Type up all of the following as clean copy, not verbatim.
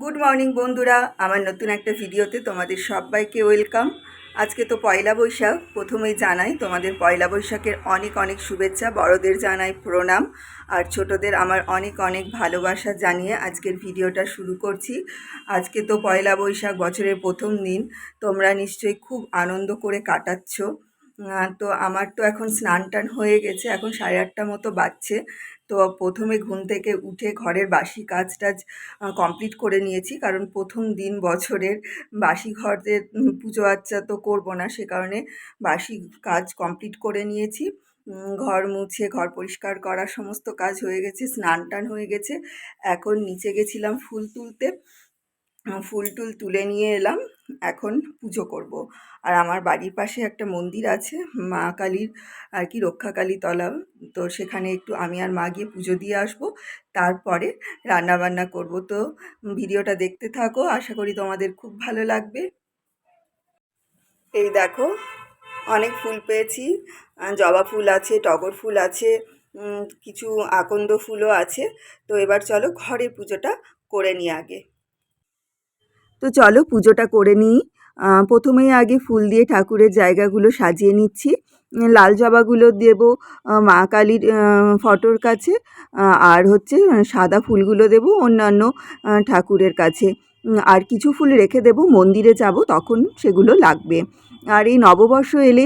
Good morning বন্ধুরা, আমার নতুন একটা ভিডিওতে তোমাদের সবাইকে ওয়েলকাম। আজকে তো পয়লা বৈশাখ। প্রথমেই জানাই তোমাদের পয়লা বৈশাখের অনেক অনেক শুভেচ্ছা। বড়দের জানাই প্রণাম, আর ছোটদের আমার অনেক অনেক ভালোবাসা জানিয়ে আজকের ভিডিওটা শুরু করছি। আজকে তো পয়লা বৈশাখ, বছরের প্রথম দিন। তোমরা নিশ্চয়ই খুব আনন্দ করে কাটাচ্ছ। তো আমার তো এখন স্নান টান হয়ে গেছে, এখন 8:30 মতো বাজছে। তো প্রথমে ঘুম থেকে উঠে ঘরের বাসি কাজ টাজ কমপ্লিট করে নিয়েছি, কারণ প্রথম দিন বছরের। বাসি ঘরের পুজো আচ্চা তো করবো না, সে কারণে বাসি কাজ কমপ্লিট করে নিয়েছি। ঘর মুছে, ঘর পরিষ্কার করা সমস্ত কাজ হয়ে গেছে, স্নান টান হয়ে গেছে। এখন নিচে গেছিলাম ফুল তুলতে, ফুল টুল তুলে নিয়ে এলাম। এখন পুজো করব। আর আমার বাড়ির পাশে একটা মন্দির আছে, মা কালীর আর কি, রক্ষাকালী তলা। তো সেখানে একটু আমি আর মা গিয়ে পুজো দিয়ে আসবো, তারপরে রান্নাবান্না করব। তো ভিডিওটা দেখতে থাকো, আশা করি তোমাদের খুব ভালো লাগবে। এই দেখো, অনেক ফুল পেয়েছি। জবা ফুল আছে, টগর ফুল আছে, কিছু আকন্দ ফুলও আছে। তো এবার চলো ঘরে পুজোটা করে নিই আগে। তো চলো পুজোটা করে নিই। প্রথমেই আগে ফুল দিয়ে ঠাকুরের জায়গাগুলো সাজিয়ে নিচ্ছি। লাল জবাগুলো দেবো মা কালীর ফটোর কাছে, আর হচ্ছে সাদা ফুলগুলো দেবো অন্যান্য ঠাকুরের কাছে। আর কিছু ফুল রেখে দেবো, মন্দিরে যাব তখন সেগুলো লাগবে। আর এই নববর্ষ এলে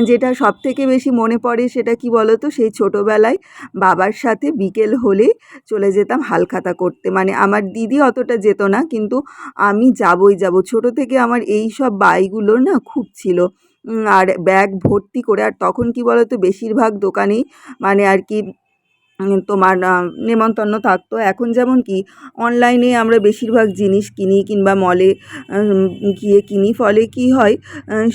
যেটা সবথেকে বেশি মনে পড়ে সেটা কি বলো তো, সেই ছোটোবেলায় বাবার সাথে বিকেল হলেই চলে যেতাম হালখাতা করতে। মানে আমার দিদি অতটা যেত না, কিন্তু আমি যাবই যাব। ছোটো থেকে আমার এই সব বাইগুলো না খুব ছিল। আর ব্যাগ ভর্তি করে। আর তখন কি বলো তো, বেশিরভাগ দোকানেই মানে আর কি তোমার নেমন্তন্ন থাকতো। এখন যেমন কি অনলাইনে আমরা বেশিরভাগ জিনিস কিনি কিংবা মলে গিয়ে কিনি, ফলে কি হয়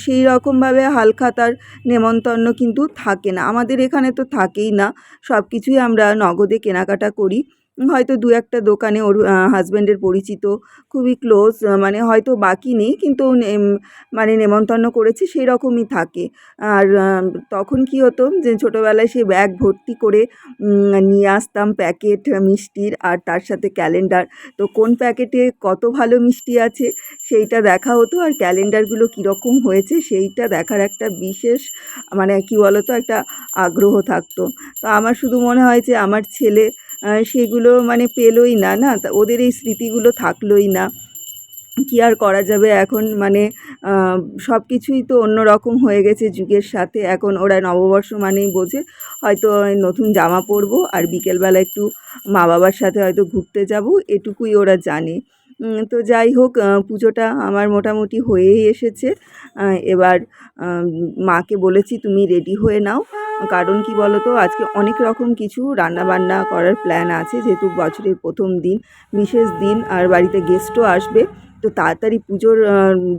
সেই রকমভাবে হালখাতার নেমন্তন্ন কিন্তু থাকে না। আমাদের এখানে তো থাকেই না, সব কিছুই আমরা নগদে কেনাকাটা করি। হয়তো দু একটা দোকানে ওর হাজব্যান্ডের পরিচিত, খুবই ক্লোজ, মানে হয়তো বাকি নেই কিন্তু মানে নেমন্তন্ন করেছে সেই রকমই থাকে। আর তখন কি হতো যে ছোটোবেলায় সেই ব্যাগ ভর্তি করে নিয়ে আসতাম প্যাকেট মিষ্টির, আর তার সাথে ক্যালেন্ডার। তো কোন প্যাকেটে কত ভালো মিষ্টি আছে সেইটা দেখা হতো, আর ক্যালেন্ডারগুলো কীরকম হয়েছে সেইটা দেখার একটা বিশেষ মানে কি বলো তো, একটা আগ্রহ থাকতো। তো আমার শুধু মনে হয় যে আমার ছেলে সেগুলো মানে পেলোই না, না ওদের এই স্মৃতিগুলো থাকলোই না। কী আর করা যাবে এখন, মানে সব কিছুই তো অন্য রকম হয়ে গেছে যুগের সাথে। এখন ওরা নববর্ষ মানেই বোঝে হয়তো নতুন জামা পরবো আর বিকেলবেলা একটু মা বাবার সাথে হয়তো ঘুরতে যাব, এটুকুই ওরা জানে। তো যাই হোক, পুজোটা আমার মোটামুটি হয়েই এসেছে। এবার মাকে বলেছি তুমি রেডি হয়ে নাও, কারণ কি বলো তো, আজকে অনেক রকম কিছু রান্নাবান্না করার প্ল্যান আছে, যেহেতু বছরের প্রথম দিন, বিশেষ দিন, আর বাড়িতে গেস্টও আসবে। তো তাড়াতাড়ি পুজোর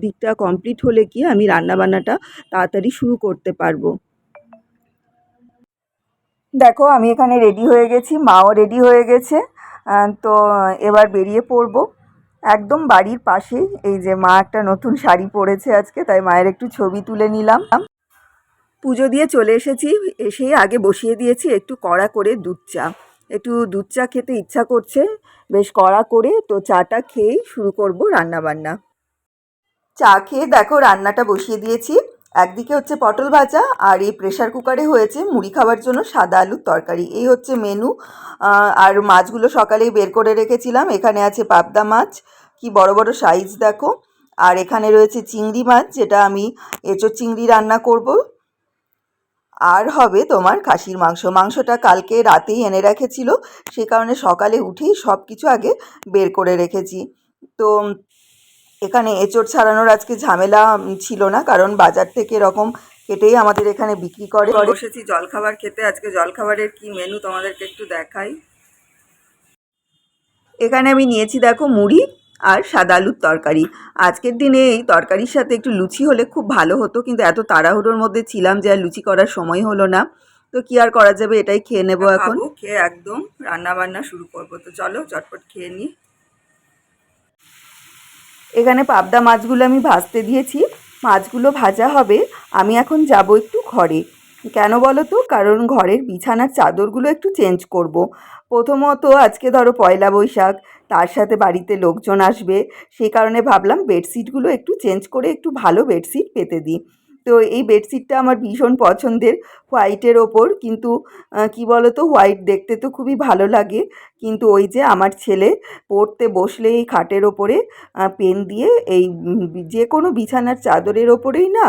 দিকটা কমপ্লিট হলে কি আমি রান্নাবান্নাটা তাড়াতাড়ি শুরু করতে পারবো। দেখো আমি এখানে রেডি হয়ে গেছি, মাও রেডি হয়ে গেছে। তো এবার বেরিয়ে পড়বো। একদম বাড়ির পাশেই এই যে মা একটা নতুন শাড়ি পরেছে আজকে, তাই মায়ের একটু ছবি তুলে নিলাম। পুজো দিয়ে চলে এসেছি, এসেই আগে বসিয়ে দিয়েছি একটু কড়া করে দুধ চা। একটু দুধ চা খেতে ইচ্ছা করছে, বেশ কড়া করে। তো চাটা খেয়েই শুরু করব রান্নাবান্না। চা খেয়ে দেখো রান্নাটা বসিয়ে দিয়েছি। একদিকে হচ্ছে পটল ভাজা, আর এই প্রেশার কুকারে হয়েছে মুড়ি খাওয়ার জন্য সাদা আলুর তরকারি। এই হচ্ছে মেনু। আর মাছগুলো সকালেই বের করে রেখেছিলাম। এখানে আছে পাবদা মাছ, কি বড় বড় সাইজ দেখো। আর এখানে রয়েছে চিংড়ি মাছ, যেটা আমি এঁচোড় চিংড়ি রান্না করব। আর হবে তোমার খাসির মাংস। মাংসটা কালকে রাতেই এনে রেখেছিল, সে কারণে সকালে উঠেই সব কিছু আগে বের করে রেখেছি। তো এখানে এঁচোড় ছাড়ানোর আজকে ঝামেলা ছিল না, কারণ বাজার থেকে এরকম কেটেই আমাদের এখানে বিক্রি করে। বসেছি জলখাবার খেতে। আজকে জলখাবারের কি মেনু তোমাদেরকে একটু দেখাই। এখানে আমি নিয়েছি দেখো মুড়ি আর সাদা আলুর তরকারি। আজকের দিনে এই তরকারির সাথে একটু লুচি হলে খুব ভালো হতো, কিন্তু এত তাড়াহুড়োর মধ্যে ছিলাম যে আর লুচি করার সময় হলো না। তো কি আর করা যাবে, এটাই খেয়ে নেবো এখন। খেয়ে একদম রান্না বান্না শুরু করবো। তো চলো চটপট খেয়ে নিই। এখানে পাবদা মাছগুলো আমি ভাজতে দিয়েছি, মাছগুলো ভাজা হবে। আমি এখন যাব একটু ঘরে। কেন বলো তো, কারণ ঘরের বিছানার চাদরগুলো একটু চেঞ্জ করব। প্রথমত আজকে ধরো পয়লা বৈশাখ, তার সাথে বাড়িতে লোকজন আসবে, সেই কারণে ভাবলাম বেডশিটগুলো একটু চেঞ্জ করে একটু ভালো বেডশিট পেতে দিই। তো এই বেডশিটটা আমার ভীষণ পছন্দের, হোয়াইটের ওপর। কিন্তু কী বলো তো, হোয়াইট দেখতে তো খুবই ভালো লাগে, কিন্তু ওই যে আমার ছেলে পড়তে বসলে এই খাটের ওপরে পেন দিয়ে এই যে কোনো বিছানার চাদরের ওপরেই না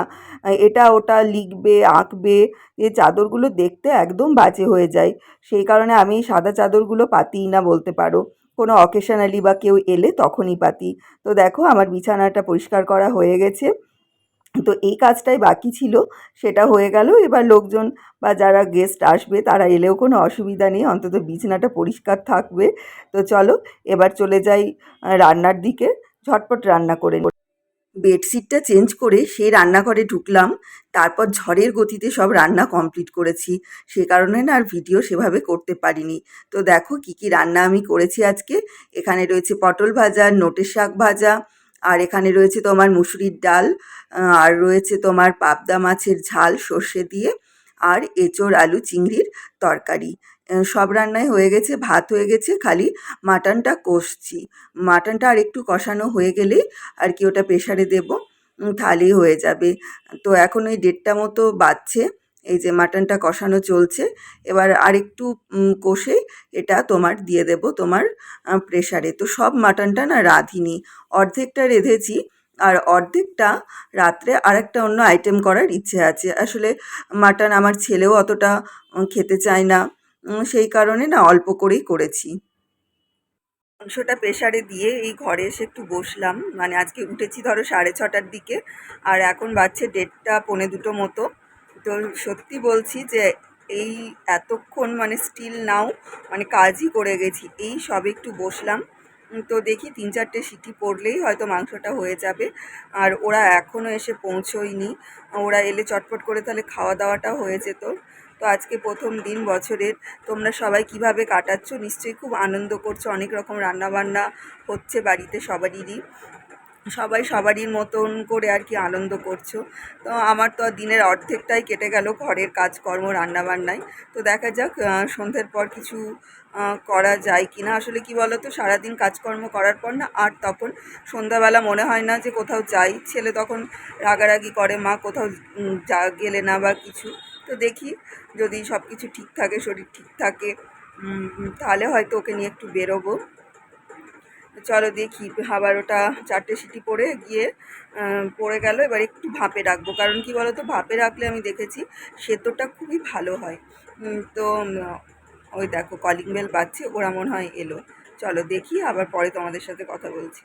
এটা ওটা লিখবে, আঁকবে। এই চাদরগুলো দেখতে একদম বাজে হয়ে যায়। সেই কারণে আমি এই সাদা চাদরগুলো পাতিই না বলতে পারো। কোনো অকেশনালি বা কেউ এলে তখনই পাতি। তো দেখো আমার বিছানাটা পরিষ্কার করা হয়ে গেছে। তো এই কাজটাই বাকি ছিল, সেটা হয়ে গেল। এবার লোকজন বা যারা গেস্ট আসবে তারা এলেও কোনো অসুবিধা নেই, অন্তত বিছানাটা পরিষ্কার থাকবে। তো চলো এবার চলে যাই রান্নার দিকে, ঝটপট রান্না করে নিই। বেডশিটটা চেঞ্জ করে সেই রান্নাঘরে ঢুকলাম, তারপর ঝড়ের গতিতে সব রান্না কমপ্লিট করেছি। সে কারণে না আর ভিডিও সেভাবে করতে পারিনি। তো দেখো কি কি রান্না আমি করেছি আজকে। এখানে রয়েছে পটল ভাজা, নোটের শাক ভাজা, আর এখানে রয়েছে তোমার মুসুরির ডাল, আর রয়েছে তোমার পাবদা মাছের ঝাল সর্ষে দিয়ে, আর এঁচোড় আলু চিংড়ির তরকারি। সব রান্নাই হয়ে গেছে, ভাত হয়ে গেছে, খালি মাটনটা কষছি। মাটনটা আর একটু কষানো হয়ে গেলেই আর কি ওটা প্রেশারে দেবো, তাহলেই হয়ে যাবে। তো এখন ওই 1:30 মতো বাজছে, এই যে মাটনটা কষানো চলছে। এবার আরেকটু কষে এটা তোমার দিয়ে দেব তোমার প্রেশারে। তো সব মাটনটা না রাঁধিনি, অর্ধেকটা রেঁধেছি, আর অর্ধেকটা রাত্রে আরেকটা অন্য আইটেম করার ইচ্ছে আছে। আসলে মাটন আমার ছেলেও অতটা খেতে চায় না, সেই কারণে না অল্প করেই করেছি। মাংসটা প্রেশারে দিয়ে এই ঘরে এসে একটু বসলাম, মানে আজকে উঠেছি ধরো 6:30টার দিকে, আর এখন বাজছে 1:30 পৌনে 2 মতো। তো সত্যি বলছি যে এই এতক্ষণ মানে স্টিল নাও, মানে কাজই করে গেছি, এই সবে একটু বসলাম। তো দেখি 3-4টে সিটি পড়লেই হয়তো মাংসটা হয়ে যাবে। আর ওরা এখনও এসে পৌঁছোয়নি, ওরা এলে চটপট করে তাহলে খাওয়া দাওয়াটা হয়ে যেত। তো আজকে প্রথম দিন বছরের, তোমরা সবাই কিভাবে কাটাচ্ছ? নিশ্চয়ই খুব আনন্দ করছো, অনেক রকম রান্নাবান্না হচ্ছে বাড়িতে সবারই, সবাই সবারই মতন করে আর কি আনন্দ করছো। তো আমার তো দিনের অর্ধেকটাই কেটে গেল ঘরের কাজকর্ম রান্নাবান্নায়। তো দেখা যাক সন্ধ্যের পর কিছু করা যায় কি না। আসলে কি বলো তো, সারাদিন কাজকর্ম করার পর না আর তখন সন্ধ্যাবেলা মনে হয় না যে কোথাও যাই। ছেলে তখন রাগারাগি করে, মা কোথাও গেলে না বা কিছু। তো দেখি যদি সব কিছু ঠিক থাকে, শরীর ঠিক থাকে, তাহলে হয়তো ওকে নিয়ে একটু বেরোবো। চলো দেখি, আবার ওটা 4টে সিটি পড়ে গিয়ে পড়ে গেল, এবার একটু ভাপে রাখবো। কারণ কি বলো তো, ভাপে রাখলে আমি দেখেছি সেদ্ধটা খুবই ভালো হয়। তো ওই দেখো কলিং বেল বাজছে, ওরা মনে হয় এলো। চলো দেখি, আবার পরে তোমাদের সাথে কথা বলছি।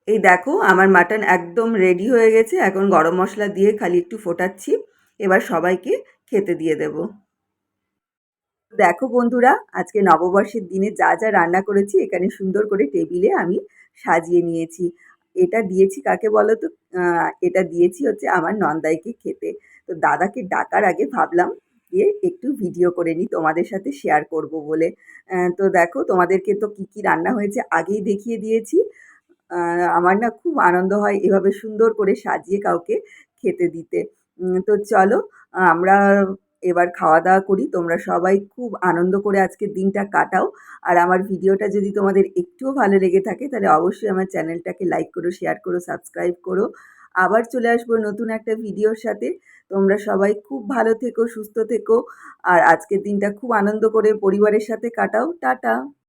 এই দেখো আমার মাটন একদম রেডি হয়ে গেছে, এখন গরম মশলা দিয়ে খালি একটু ফোটাচ্ছি, এবার সবাইকে খেতে দিয়ে দেবো। দেখো বন্ধুরা, আজকে নববর্ষের দিনে যা যা রান্না করেছি এখানে সুন্দর করে টেবিলে আমি সাজিয়ে নিয়েছি। এটা দিয়েছি কাকে বলো তো? এটা দিয়েছি হচ্ছে আমার নন্দাইকে খেতে। তো দাদাকে ডাকার আগে ভাবলাম যে একটু ভিডিও করে নিই, তোমাদের সাথে শেয়ার করব বলে। তো দেখো তোমাদেরকে তো কী কী রান্না হয়েছে আগেই দেখিয়ে দিয়েছি। আমার না খুব আনন্দ হয় এভাবে সুন্দর করে সাজিয়ে কাউকে খেতে দিতে। তো চলো আমরা এবার খাওয়া দাওয়া করি। তোমরা সবাই খুব আনন্দ করে আজকের দিনটা কাটাও। আর আমার ভিডিওটা যদি তোমাদের একটুও ভালো লেগে থাকে তাহলে অবশ্যই আমার চ্যানেলটাকে লাইক করো, শেয়ার করো, সাবস্ক্রাইব করো। আবার চলে আসবো নতুন একটা ভিডিওর সাথে। তোমরা সবাই খুব ভালো থেকো, সুস্থ থেকো, আর আজকের দিনটা খুব আনন্দ করে পরিবারের সাথে কাটাও। টাটা।